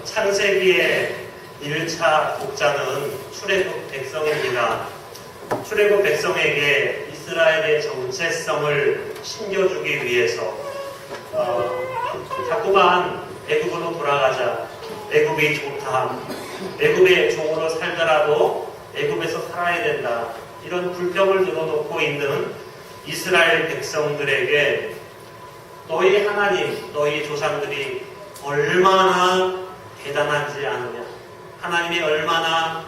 창세기의 1차 독자는 출애굽 백성입니다. 출애굽 백성에게 이스라엘의 정체성을 심겨주기 위해서 자꾸만 애굽으로 돌아가자, 애굽이 좋다, 애굽의 종으로 살더라도 애굽에서 살아야 된다, 이런 불평을 늘어놓고 있는 이스라엘 백성들에게 너희 하나님, 너희 조상들이 얼마나 대단한지 아느냐, 하나님이 얼마나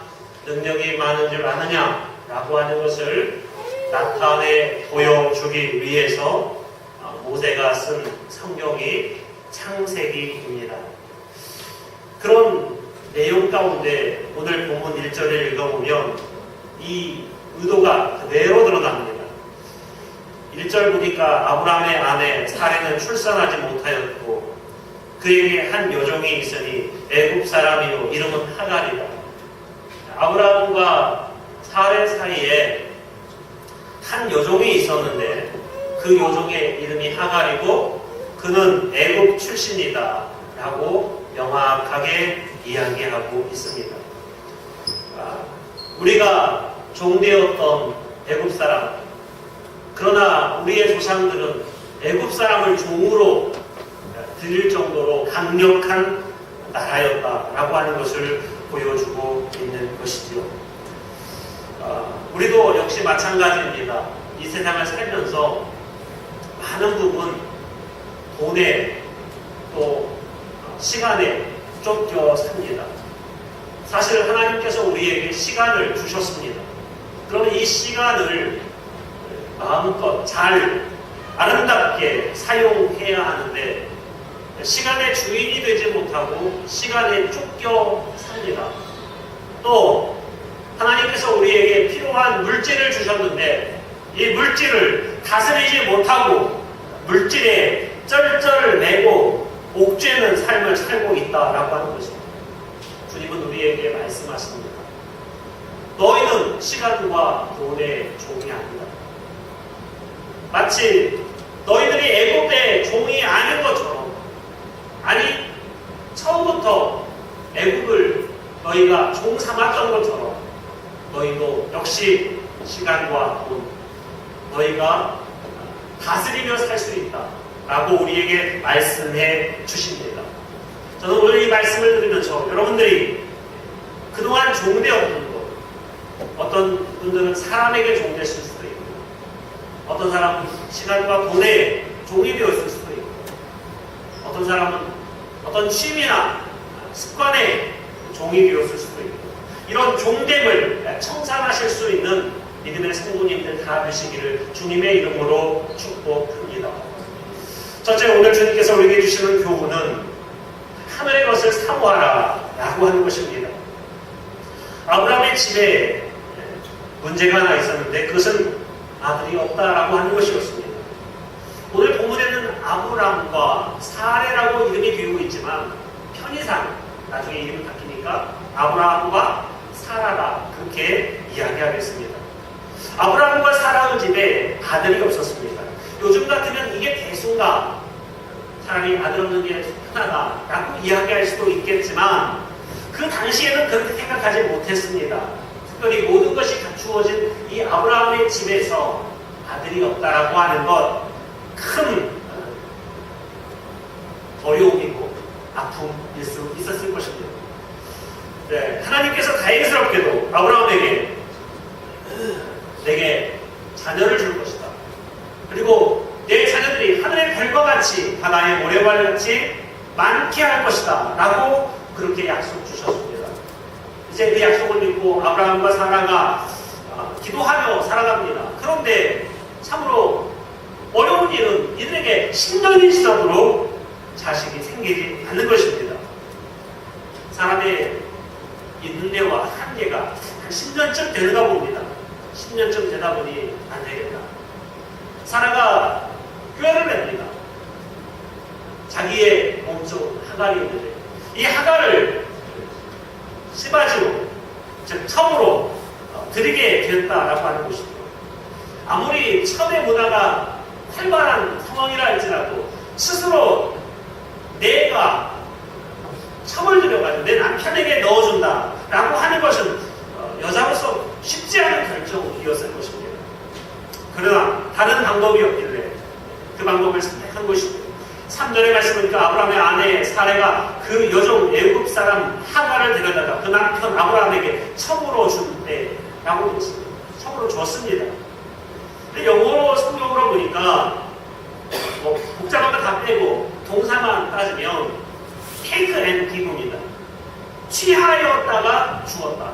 능력이 많은 줄 아느냐 라고 하는 것을 나타내 보여주기 위해서 모세가 쓴 성경이 창세기입니다. 그런 내용 가운데 오늘 본문 1절을 읽어보면 이 의도가 그대로 드러납니다. 1절 보니까 아브라함의 아내 사레는 출산하지 못하였고 그에게 한 여종이 있으니 애굽 사람이요 이름은 하갈이다. 아브라함과 사레 사이에 한 여종이 있었는데 그 여종의 이름이 하갈이고 그는 애굽 출신이다 라고 명확하게 이야기하고 있습니다. 우리가 종되었던 애굽 사람, 그러나 우리의 조상들은 애굽 사람을 종으로 드릴 정도로 강력한 나라였다라고 하는 것을 보여주고 있는 것이죠. 우리도 역시 마찬가지입니다. 이 세상을 살면서 많은 부분 돈에 또 시간에 쫓겨 삽니다. 사실 하나님께서 우리에게 시간을 주셨습니다. 그러면 이 시간을 마음껏 잘 아름답게 사용해야 하는데 시간의 주인이 되지 못하고 시간에 쫓겨 삽니다. 또 하나님께서 우리에게 필요한 물질을 주셨는데 이 물질을 다스리지 못하고 물질에 쩔쩔매고 옥죄는 삶을 살고 있다라고 하는 것입니다. 주님은 우리에게 말씀하십니다. 너희는 시간과 돈의 종이 아니다. 마치 너희들이 애굽의 종이 아닌 것처럼, 아니 처음부터 애굽을 너희가 종 삼았던 것처럼 너희도 역시 시간과 돈, 너희가 다스리며 살 수 있다 라고 우리에게 말씀해 주십니다. 저는 오늘 이 말씀을 들으면서 여러분들이 그동안 종되었던 것, 어떤 분들은 사람에게 종되실 수도 있고 어떤 사람은 시간과 돈의 종이 되었을 수도 있고 어떤 사람은 어떤 취미나 습관의 종이 되었을 수도 있고 이런 종됨을 청산하실 수 있는 믿음의 성도님들 다 되시기를 주님의 이름으로 축복합니다. 첫째, 오늘 주님께서 우리에게 주시는 교훈은 하늘의 것을 사모하라 라고 하는 것입니다. 아브라함의 집에 문제가 하나 있었는데 그것은 아들이 없다라고 하는 것이었습니다. 오늘 본문에는 아브라함과 사레라고 이름이 비우고 있지만 편의상 나중에 이름이 바뀌니까 아브라함과 사라라 그렇게 이야기하겠습니다. 아브라함과 사라의 집에 아들이 없었습니다. 요즘 같으면 이게 대수인가, 차라리 아들 없는 게 편하다라고 이야기할 수도 있겠지만 그 당시에는 그렇게 생각하지 못했습니다. 특별히 모든 것이 갖추어진 이 아브라함의 집에서 아들이 없다라고 하는 것 큰 어려움이고 아픔일 수 있었을 것입니다. 네, 하나님께서 다행스럽게도 아브라함에게 내게 자녀를 줄 것이다. 그리고 내 자녀들이 하늘의 별과 같이 바다의 모래와 같이 많게 할 것이다 라고 그렇게 약속 주셨습니다. 이제 그 약속을 믿고 아브라함과 사라가 기도하며 살아갑니다. 그런데 참으로 어려운 일은 이들에게 10년이 지나도록 자식이 생기지 않는 것입니다. 사람의 이 눈대와 한계가 한 10년쯤 되는가 봅니다. 10년쯤 되다 보니 안 되겠다. 사라가 꾀를 냅니다. 자기의 몸속 하갈이 있는데 이 하갈을 씨바지로, 즉 첩으로 드리게 됐다라고 하는 것이죠. 아무리 첩의 문화가 활발한 상황이라 할지라도 스스로 내가 첨을 들여가지고 내 남편에게 넣어준다 라고 하는 것은 여자로서 쉽지 않은 결정이었을 것입니다. 그러나 다른 방법이 없길래 그 방법을 선택한 것이고 3절에 말씀하니까 아브라함의 아내 사레가 그 여종 애굽 사람 하가를 데려다가 그 남편 아브라함에게 첨으로 준대 라고 했습니다. 첨으로 줬습니다. 근데 영어로 성경으로 보니까 뭐 복잡한 거 다 빼고 동사만 따지면 take and give입니다. 취하였다가 주었다.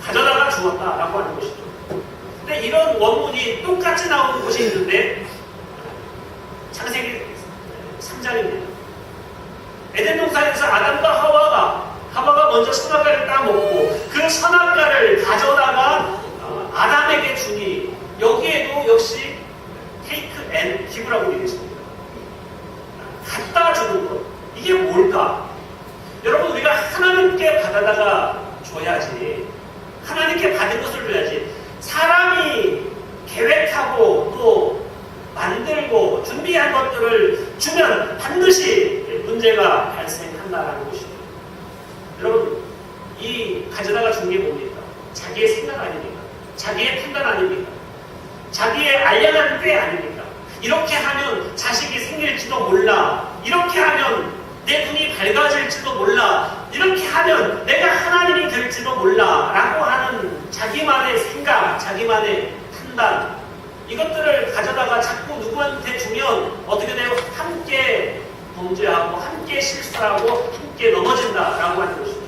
가져다가 주었다 라고 하는 것이죠. 근데 이런 원문이 똑같이 나오는 곳이 있는데 창세기 3장입니다. 에덴 동산에서 아담과 하와가 먼저 선악과를 따먹고 그 선악과를 가져다가 아담에게 주니 여기에도 역시 take and give라고 되어 있습니다. 갖다 주는 것. 이게 뭘까? 여러분 우리가 하나님께 받아다가 줘야지. 하나님께 받은 것을 줘야지. 사람이 계획하고 또 만들고 준비한 것들을 주면 반드시 문제가 발생한다는 것이죠. 여러분 이 가져다가 준 게 뭡니까? 자기의 생각 아닙니까? 자기의 판단 아닙니까? 자기의 알량한 때 아닙니까? 이렇게 하면 자식이 생길지도 몰라. 이렇게 하면 내 눈이 밝아질지도 몰라. 이렇게 하면 내가 하나님이 될지도 몰라. 라고 하는 자기만의 생각, 자기만의 판단, 이것들을 가져다가 자꾸 누구한테 주면 어떻게 돼요? 함께 범죄하고 함께 실수하고 함께 넘어진다라고 하는 것이죠.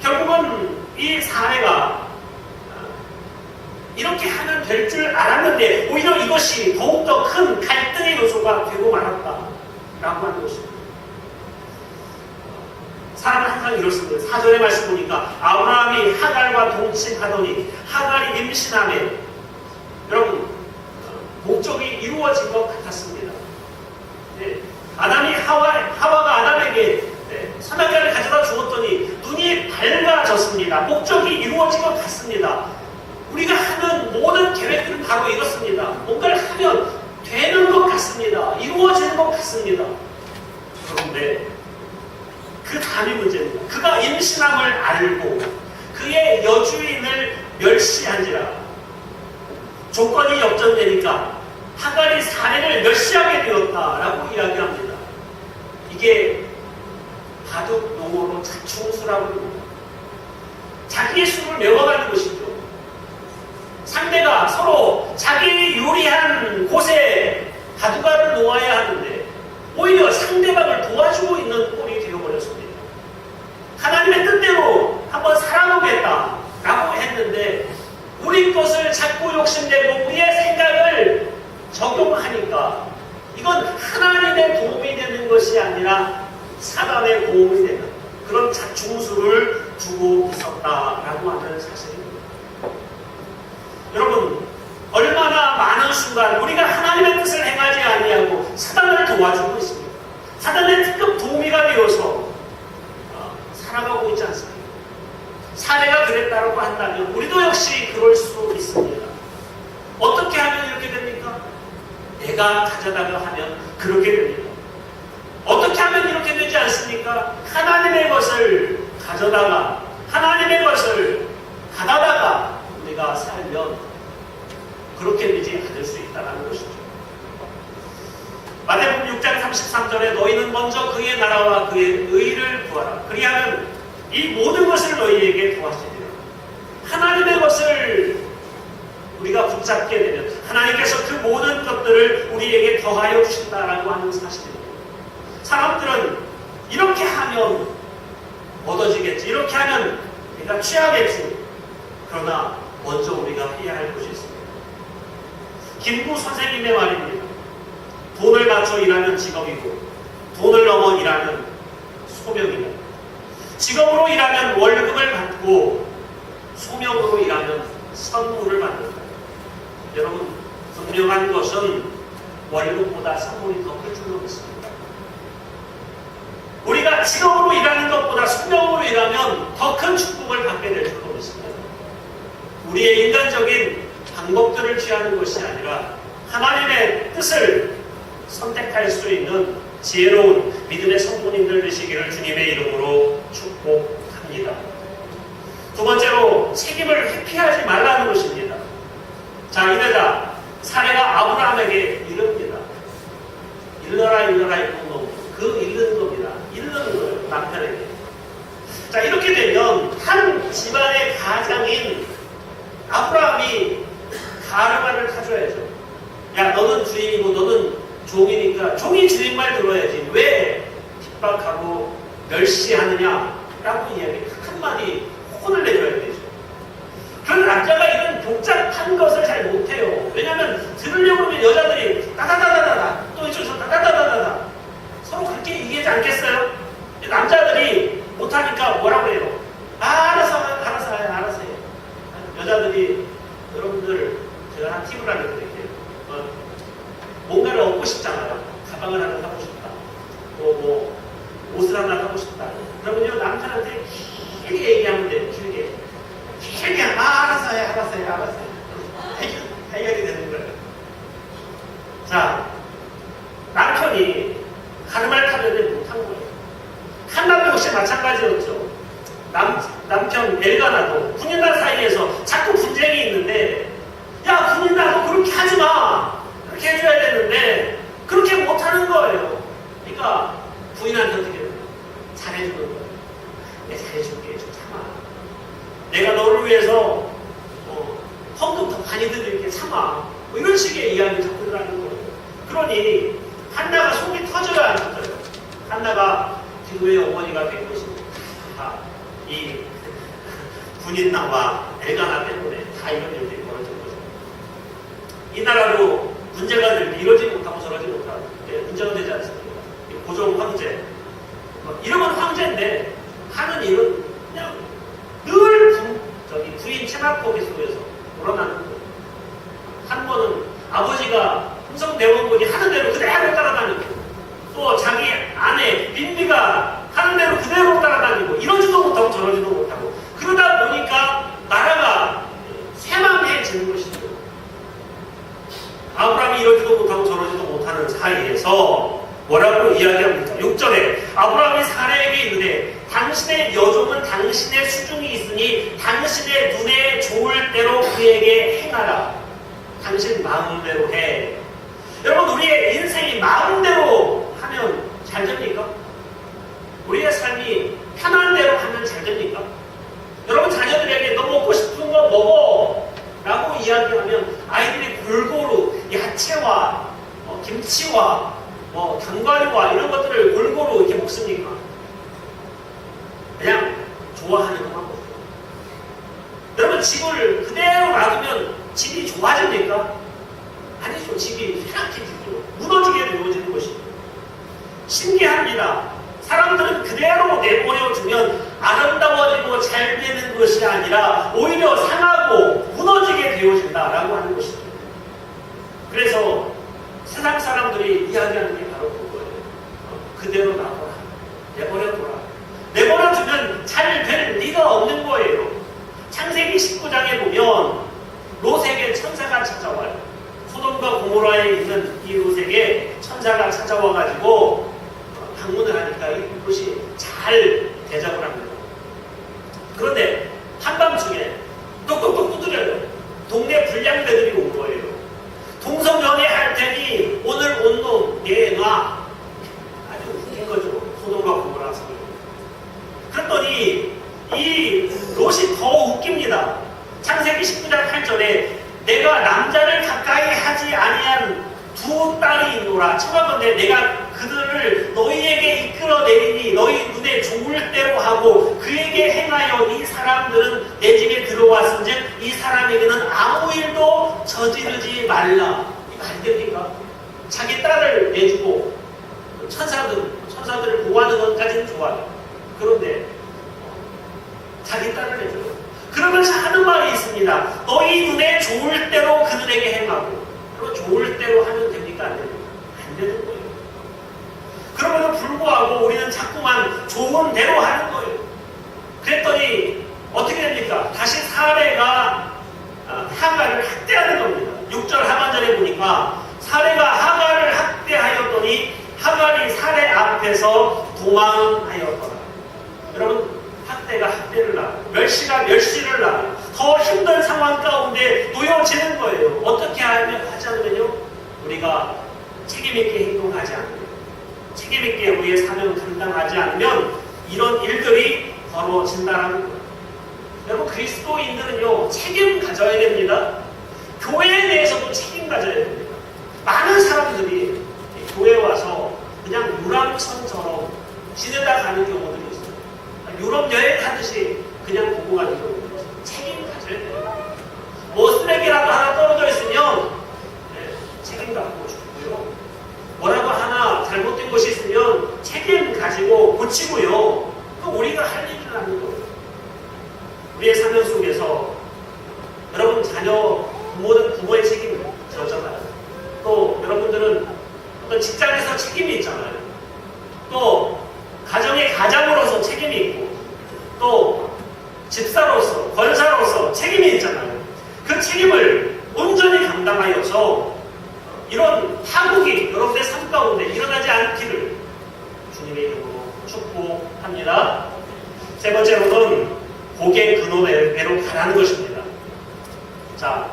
결국은 이 사례가 이렇게 하면 될 줄 알았는데 오히려 이것이 더욱더 큰 갈등의 요소가 되고 말았다라고 하는 것입니다. 사람은 항상 이렇습니다. 4절의 말씀 보니까 아브라함이 하갈과 동침하더니 하갈이 임신하며 여러분 목적이 이루어진 것 같았습니다. 네. 아담이 하와가 아담에게 선악과를 가져다 주었더니 눈이 밝아졌습니다. 목적이 이루어진 것 같습니다. 우리가 하는 모든 계획들은 바로 이렇습니다. 뭔가를 하면 되는 것 같습니다. 이루어지는 것 같습니다. 그런데 그 다음이 문제입니다. 그가 임신함을 알고 그의 여주인을 멸시한지라. 조건이 역전되니까 하갈이 사례를 멸시하게 되었다라고 이야기합니다. 이게 바둑 용어로 자충수라고 합니다. 자기의 수를 메워가는 것이죠. 상대가 서로 자기 유리한 곳에 바둑알을 놓아야 하는데 오히려 상대방을 도와주고 있는 꼴이 되어버렸습니다. 하나님의 뜻대로 한번 살아보겠다라고 했는데 우리 것을 자꾸 욕심내고 우리의 생각을 적용하니까 이건 하나님의 도움이 되는 것이 아니라 사단의 도움이 되는 그런 자충수를 두고 있었다라고 하는 사실입니다. 여러분 얼마나 많은 순간 우리가 하나님의 뜻을 행하지 아니하고 사단을 도와주고 있습니다. 사단의 특급 도우미가 되어서 살아가고 있지 않습니까? 사례가 그랬다고 한다면 우리도 역시 그럴 수 있습니다. 어떻게 하면 이렇게 됩니까? 내가 가져다가 하면 그렇게 됩니다. 어떻게 하면 이렇게 되지 않습니까? 하나님의 것을 가져다가 하나님의 것을 받아다가 우리가 살면 그렇게 되지 않을 수 있다는 것이죠. 마태복음 6장 33절에 너희는 먼저 그의 나라와 그의 의를 구하라. 그리하면 이 모든 것을 너희에게 도와주리라. 하나님의 것을 우리가 붙잡게 되면 하나님께서 그 모든 것들을 우리에게 더하여 주신다라고 하는 사실입니다. 사람들은 이렇게 하면 얻어지겠지, 이렇게 하면 내가 취하겠지. 그러나 먼저 우리가 해야 할 것이 있습니다. 김구 선생님의 말입니다. 돈을 맞춰 일하는 직업이고 돈을 넘어 일하는 소명이다. 직업으로 일하면 월급을 받고 소명으로 일하면 선물을 받는다. 여러분 분명한 것은 월급보다 선물이 더 클 줄로 믿습니다. 우리가 직업으로 일하는 것보다 소명으로 일하면 더 큰 축복을 받게 될 줄로 믿습니다. 우리의 인간적인 방법들을 취하는 것이 아니라 하나님의 뜻을 선택할 수 있는 지혜로운 믿음의 성도님들 되시기를 주님의 이름으로 축복합니다. 두 번째로 책임을 회피하지 말라는 것입니다. 자, 이래다 사례가 아브라함에게 이릅니다. 일러라 일꾼 그 잃는 겁니다. 잃는 거예요, 남편에게. 자, 이렇게 되면 한 집안의 가장인 아브라함이 가르마를 타줘야죠. 야, 너는 주인이고 너는 종이니까 종이 주인 말 들어야지. 왜 핍박하고 멸시하느냐라고 이야기 한마디 혼을 내줘야 되죠. 그런데 남자가 이런 복잡한 것을 잘 못해요. 왜냐하면 들으려고 하면 여자들이 따다다다다다 또 이쪽에서 따다다다다다 서로 그렇게 얘기하지 않겠어요? 남자들이 못하니까 뭐라고 해요? 알아서 해. 여자들이 여러분들 제가 한 팁을 알려드릴게요. 뭔가를 얻고 싶잖아요. 가방을 하나 사고 싶다. 뭐 옷을 하나 사고 싶다. 그러면요 남편한테 길게 얘기하면 돼요. 길게 알아서 해. 해결이 되는 거예요. 자, 남편이 가르마를 타는데 못한 거예요. 한남도 역시 마찬가지였죠. 남편 엘가나도 군인단 사이에서 자꾸 분쟁이 있는데 야 군인단 너 그렇게 하지 마. 그렇게 해줘야 되는데 그렇게 못하는 거예요. 그러니까 부인한테 어떻게 해요? 잘해주는 거예요. 내가 잘해줄게. 좀 참아. 내가 너를 위해서 헌금 더 많이 드릴게. 참아. 뭐 이런 식의 이야기를 자꾸 하는 거예요. 그러니 한나가 속이 터져야 안 터져요. 한나가 기도의 어머니가 된 것입니다. 이 군인나와 엘가나 때문에 다 이런 일들이 벌어진 거죠. 이 나라도 문제가 될 때 이러지 못하고 저러지 못하고 문제가 되지 않습니까? 고종 황제 이름은 황제인데 하는 일은 그냥 늘 부인 체납고기 속에서 돌아가는 거예요. 한 번은 아버지가 흥성대원군이 하는 대로 그대로 따라다니고 또 자기 아내 빈비가 하는 대로 그대로 따라다니고 이러지도 못하고 저러지도 못하고 그러다 보니까 나라가 쇠망해지는 것이죠. 아브라함이 이러지도 못하고 저러지도 못하는 사이에서 뭐라고 이야기합니까? 6절에 아브라함이 사례에게 이르되 당신의 여종은 당신의 수중이 있으니 당신의 눈에 좋을 대로 그에게 행하라. 당신 마음대로 해. 여러분 우리의 인생이 마음대로 하면 잘 됩니까? 우리의 삶이 편한 대로 하면 잘 됩니까? 여러분 자녀들에게 너 먹고 싶은 거 먹어 라고 이야기하면 아이들이 골고루 야채와 김치와 견과류와 이런 것들을 골고루 이렇게 먹습니까? 그냥 좋아하는 것만 먹어요. 여러분 집을 그대로 놔두면 집이 좋아집니까? 아니죠. 집이 쇠락해지고 무너지게 되어지는 것입니다. 신기합니다. 사람들은 그대로 내버려두면 아름다워지고 잘 되는 것이 아니라 오히려 상하고 무너지게 되어진다라고 하는 것이죠. 그래서 세상 사람들이 이야기하는 게 바로 그거예요. 그대로 놔둬라. 내버려둬라. 내버려두면 잘 될 리가 없는 거예요. 창세기 19장에 보면 롯에게 천사가 찾아와요. 소돔과 고모라에 있는 이 롯에게 천사가 찾아와가지고 방문을 하니까 이것이 잘 대접을 합니다. 그런데 한밤중에 똑똑똑 두드려요. 동네 불량배들이 온 거예요. 동성연애할 테니 오늘 온 놈 내놔. 아주 웃긴 거죠. 소돔과 고모라 사람. 그랬더니 이 롯이 더 웃깁니다. 창세기 19장 8절에 내가 남자를 가까이 하지 아니한 두 딸이 있노라. 청하건대 내가 그들을 너희에게 이끌어내리니 너희 눈에 좋을 대로 하고 그에게 행하여 이 사람들은 내 집에 들어왔은즉 이 사람에게는 아무 일도 저지르지 말라. 이거 안 됩니까? 자기 딸을 내주고 천사들을 보호하는 것까지는 좋아요. 그런데 자기 딸을 내줘요. 그러면서 하는 말이 있습니다. 너희 눈에 좋을 대로 그들에게 행하고. 그럼 좋을 대로 하면 됩니까? 안 됩니까? 안 되는 거예요. 그럼에도 불구하고 우리는 자꾸만 좋은 대로 하는 거예요. 그랬더니 어떻게 됩니까? 다시 사례가 하가를 학대하는 겁니다. 6절 하반절에 보니까 사례가 하가를 학대하였더니 하갈이 살해 앞에서 도망하였더라. 여러분, 학대가 학대를 낳고 멸시가 멸시를 낳고 더 힘든 상황 가운데 놓여지는 거예요. 어떻게 하지 않으면요, 우리가 책임있게 행동하지 않으면, 책임있게 우리의 사명을 감당하지 않으면 이런 일들이 벌어진다는 거예요. 여러분, 그리스도인들은요, 책임 가져야 됩니다. 교회에 대해서도 책임 가져야 됩니다. 많은 사람들이 교회에 와서 그냥 유람선처럼 지내다 가는 경우들이 있어요. 유럽 여행 하듯이 그냥 보고 가는 경우들이 있어요. 책임 가져야 돼요. 뭐 쓰레기라도 하나 떨어져 있으면 책임 갖고 주고요. 뭐라도 하나 잘못된 것이 있으면 책임 가지고 고치고요. 그럼 우리가 할 일을 하는 거예요. 우리의 사명 속에서 여러분 자녀, 부모는 부모의 책임을 져잖아요. 또 여러분들은 어떤 직장에서 책임이 있잖아요. 또 가정의 가장으로서 책임이 있고, 또 집사로서, 권사로서 책임이 있잖아요. 그 책임을 온전히 감당하여서 이런 파국이 여러분의 삶 가운데 일어나지 않기를 주님의 이름으로 축복합니다. 세 번째로는 복의 근원에로 가라는 것입니다. 자,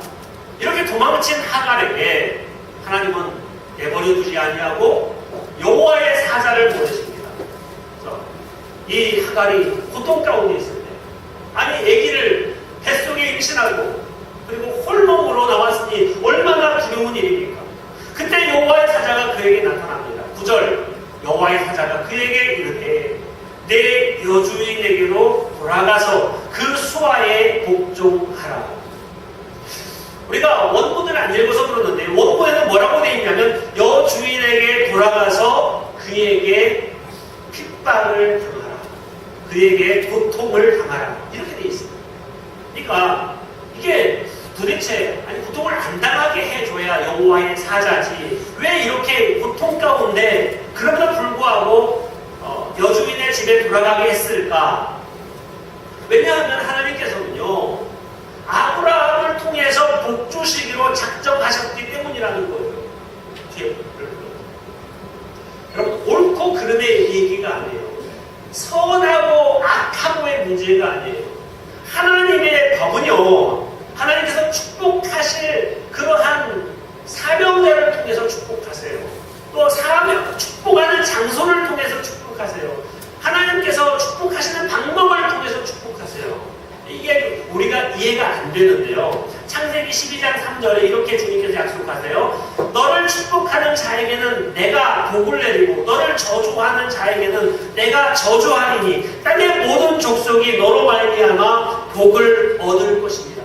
이렇게 도망친 하갈에게 하나님은 내버려 두지 아니하고 여호와의 사자를 보내십니다. 이 하갈이 고통 가운데 있을 때, 아니 아기를 뱃속에 임신하고 그리고 홀몸으로 나왔으니 얼마나 두려운 일입니까? 그때 여호와의 사자가 그에게 나타납니다. 9절, 여호와의 사자가 그에게 이르되 내 여주인에게로 돌아가서 그 수하에 복종하라. 우리가 원문을 안 읽어서 그러는데 원문에는 뭐라고 되어 있냐면 여주인에게 돌아가서 그에게 핍박을 당하라, 그에게 고통을 당하라, 이렇게 되어 있습니다. 그러니까 이게 도대체 고통을 안 당하게 해줘야 여호와의 사자지 왜 이렇게 고통 가운데 그럼에도 불구하고 여주인의 집에 돌아가게 했을까? 왜냐하면 하나님께서는요, 아브라함을 통해서 복 주시기로 작정하셨기 때문이라는 거예요. 여러분, 옳고 그름의 얘기가 아니에요. 선하고 악하고의 문제가 아니에요. 하나님의 법은요, 하나님께서 축복하실 그러한 사명자를 통해서 축복하세요. 또 축복하는 장소를 통해서 축복하세요. 하나님께서 축복하시는 방법을 통해서 축복하세요. 이게 우리가 이해가 안 되는데요. 창세기 12장 3절에 이렇게 주님께서 약속하세요. 너를 축복하는 자에게는 내가 복을 내리고 너를 저주하는 자에게는 내가 저주하리니 땅의 모든 족속이 너로 말미암아 복을 얻을 것입니다.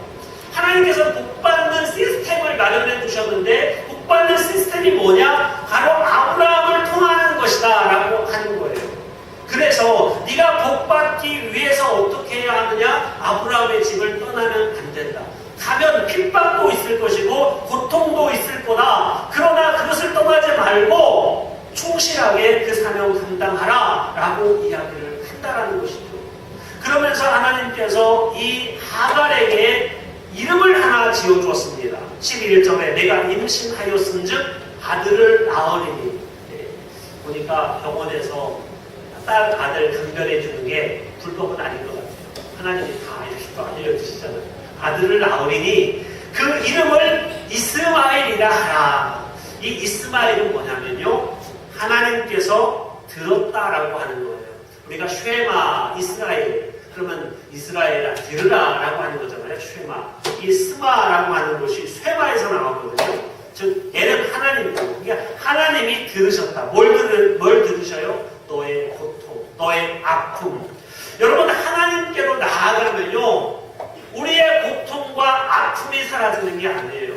하나님께서 복받는 시스템을 마련해 두셨는데 복받는 시스템이 뭐냐? 바로 아브라함을 통하는 것이다 라고 하는 거예요. 그래서 네가 복받기 위해서 어떻게 해야 하느냐? 아브라함의 집을 떠나면 안 된다. 가면 핍박도 있을 것이고 고통도 있을 거다. 그러나 그것을 떠나지 말고 충실하게 그 사명 감당하라 라고 이야기를 한다라는 것이죠. 그러면서 하나님께서 이 하갈에게 이름을 하나 지어주었습니다. 11절에 내가 임신하였은즉 아들을 낳으리니. 보니까 병원에서 딸, 아들 감별해 주는 게 불법은 아닌 것 같아요. 하나님이 다 이렇게 또 알려주시잖아요. 아들을 낳으리니 그 이름을 이스마엘이라 하라. 이 이스마엘은 뭐냐면요, 하나님께서 들었다라고 하는 거예요. 우리가 쉐마 이스라엘, 그러면 이스라엘아 들으라 라고 하는 거잖아요. 쉐마. 이 스마라고 하는 것이 쉐마에서 나왔거든요. 즉 얘는 하나님이고, 그러니까 하나님이 들으셨다. 뭘 들으셔요? 너의 고통, 너의 아픔. 여러분, 하나님께로 나아가면요, 우리의 고통과 아픔이 사라지는 게 아니에요.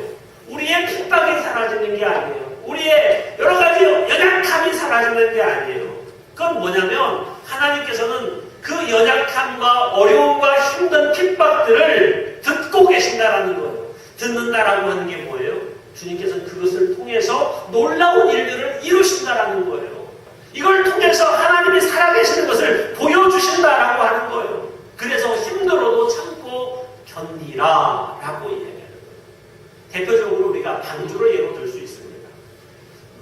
우리의 핍박이 사라지는 게 아니에요. 우리의 여러 가지 연약함이 사라지는 게 아니에요. 그건 뭐냐면 하나님께서는 그 연약함과 어려움과 힘든 핍박들을 듣고 계신다라는 거예요. 듣는다라고 하는 게 뭐예요? 주님께서는 그것을 통해서 놀라운 일들을 이루신다라는 거예요. 이걸 통해서 하나님이 살아계시는 것을 보여주신다라고 하는 거예요. 그래서 힘들어도 참고 견디라라고 이야기하는 거예요. 대표적으로 우리가 방주를 예로 들 수 있습니다.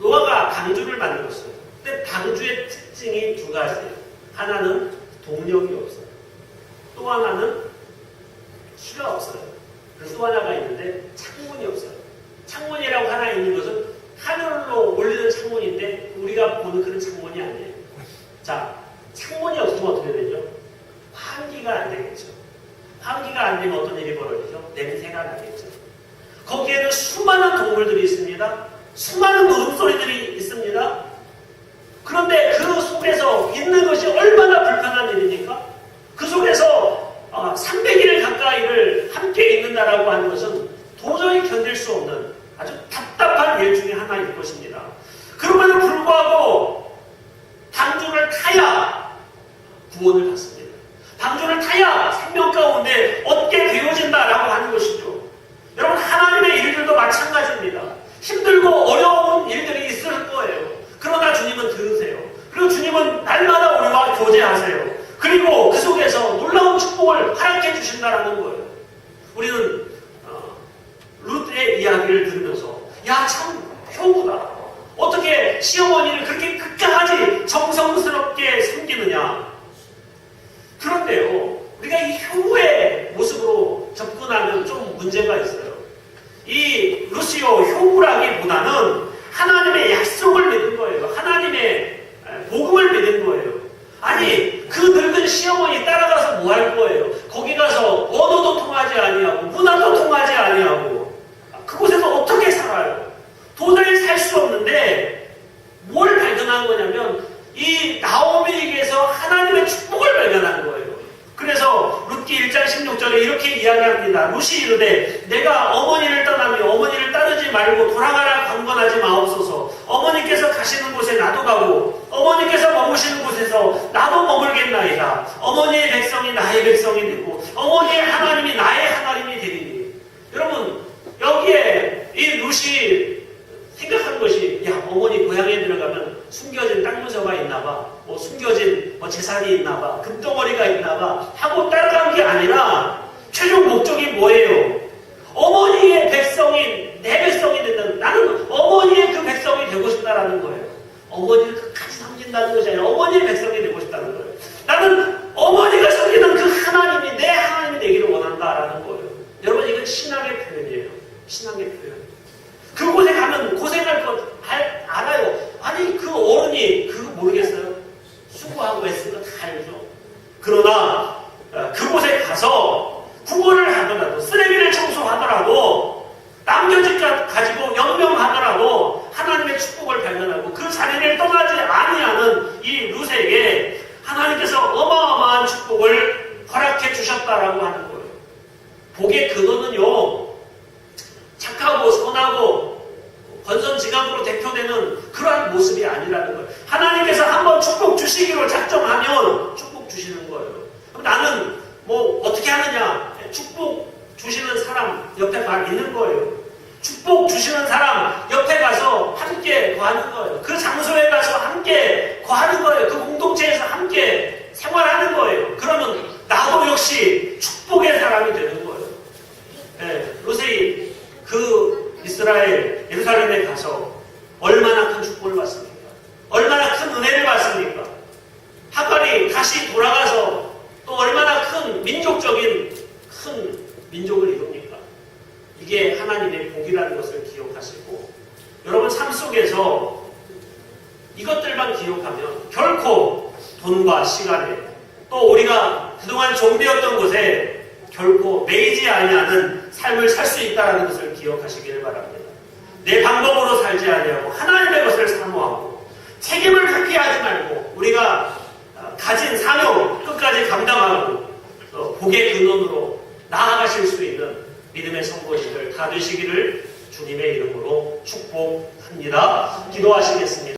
노아가 방주를 만들었어요. 능력이 없어요. 또 하나는 키가 없어요. 그래서 또 하나가 있는데 창문이 없어요. 창문이라고 하나 있는 것은 하늘로 올리는 창문인데 우리가 보는 그런 창문이 아니에요. 자, 창문이 없으면 어떻게 되죠? 환기가 안 되겠죠. 환기가 안 되면 어떤 일이 벌어지죠? 냄새가 나겠죠. 거기에는 수많은 동물들이 있습니다. 수많은 울음소리들이 있습니다. 그런데 그 속에서 있는 것이 얼마나 불편한 일입니까? 그 속에서 300일 가까이를 함께 있는다라고 하는 것은 도저히 견딜 수 없는 아주 답답한 일 중에 하나일 것입니다. 그럼에도 불구하고 방주를 타야 구원을 받습니다. 방주를 타야 생명 가운데 얻게 되어진다라고 하는 것이죠. 여러분, 하나님의 일들도 마찬가지입니다. 힘들고 어려운 일들이 있을 거예요. 그러나 주님은 들으세요. 그리고 주님은 날마다 우리와 교제하세요. 그리고 그 속에서 놀라운 축복을 허락해 주신다라는 거예요. 우리는 룻의 이야기를 들으면서 야, 참 효구다. 어떻게 시어머니를 그렇게 끝까지 정성스럽게 섬기느냐. 그런데요, 우리가 이 효구의 모습으로 접근하면 좀 문제가 있어요. 이 룻이요, 효구라기보다는 하나님의 약속을 믿은 거예요. 하나님의 복음을 믿은 거예요. 아니, 그 늙은 시어머니 따라가서 뭐 할 거예요? 거기 가서 언어도 통하지 아니하고 문화도 통하지 아니하고 그곳에서 어떻게 살아요? 도저히 살 수 없는데 뭘 발견한 거냐면 이 나오미에게서 하나님의 축복을 발견한 거예요. 그래서 룻기 1장 16절에 이렇게 이야기합니다. 룻이 이르되 내가 어머니를 떠나며 어머니를 따르지 말고 돌아가라 강권하지 마옵소서. 어머니께서 가시는 곳에 나도 가고 어머니께서 머무시는 곳에서 나도 머물겠나이다. 어머니의 백성이 나의 백성이 되고 어머니의 하나님이 나의 하나님이 되리니. 여러분, 여기에 이 룻이 생각한 것이 야, 어머니 고향에 들어가면 숨겨진 땅 문서가 있나봐, 뭐 숨겨진 재산이 있나봐, 금덩어리가 있나봐 하고 따라간 게 아니라 최종 목적이 뭐예요? 어머니의 백성이 내 백성이 된다는, 나는 어머니의 그 백성이 되고 싶다라는 거예요. 어머니를 끝까지 섬긴다는 것이 아니라 어머니의 백성이 되고 싶다는 거예요. 나는 어머니가 섬기는 그 하나님이 내 하나님이 되기를 원한다라는 거예요. 여러분, 이건 신앙의 표현이에요. 신앙의 표현. 그곳에 가면 고생할 것 알아요. 아니, 그 어른이 그거 모르겠어요? 수고하고 애쓴 거 다 알죠. 그러나 그곳에 가서 구걸을 하더라도, 쓰레기를 청소하더라도, 남겨진 것 가지고 연명하더라도 하나님의 축복을 발견하고 그 자리를 떠나지 아니하는 이 룻에게 하나님께서 어마어마한 축복을 허락해 주셨다라고 하는 거예요. 복의 근원은요, 착하고 선하고 권선징악으로 대표되는 그러한 모습이 아니라는 거예요. 하나님께서 한번 축복 주시기로 작정하면 축복 주시는 거예요. 그럼 나는 뭐 어떻게 하느냐? 축복 주시는 사람 옆에 있는 거예요. 축복 주시는 사람 옆에 가서 함께 거하는 거예요. 그 장소에 가서 함께 거하는 거예요. 그 공동체에서 함께 생활하는 거예요. 그러면 나도 역시 축복의 사람이 되는 거예요. 네, 룻이 그 이스라엘 예루살렘에 가서 얼마나 큰 축복을 받습니까? 얼마나 큰 은혜를 받습니까? 하갈이 다시 돌아가서 또 얼마나 큰 민족적인 큰 민족을 이룹니까? 이게 하나님의 복이라는 것을 기억하시고, 여러분 삶 속에서 이것들만 기억하면 결코 돈과 시간에, 또 우리가 그동안 좀비였던 곳에 결코 매이지 아니하는 삶을 살 수 있다는 것을 기억하시길 바랍니다. 내 방법으로 살지 아니하고 하나님의 것을 사모하고 책임을 회피하지 말고 우리가 가진 사명 끝까지 감당하고 복의 근원으로 나아가실 수 있는 믿음의 선포지들 다 되시기를 주님의 이름으로 축복합니다. 기도하시겠습니다.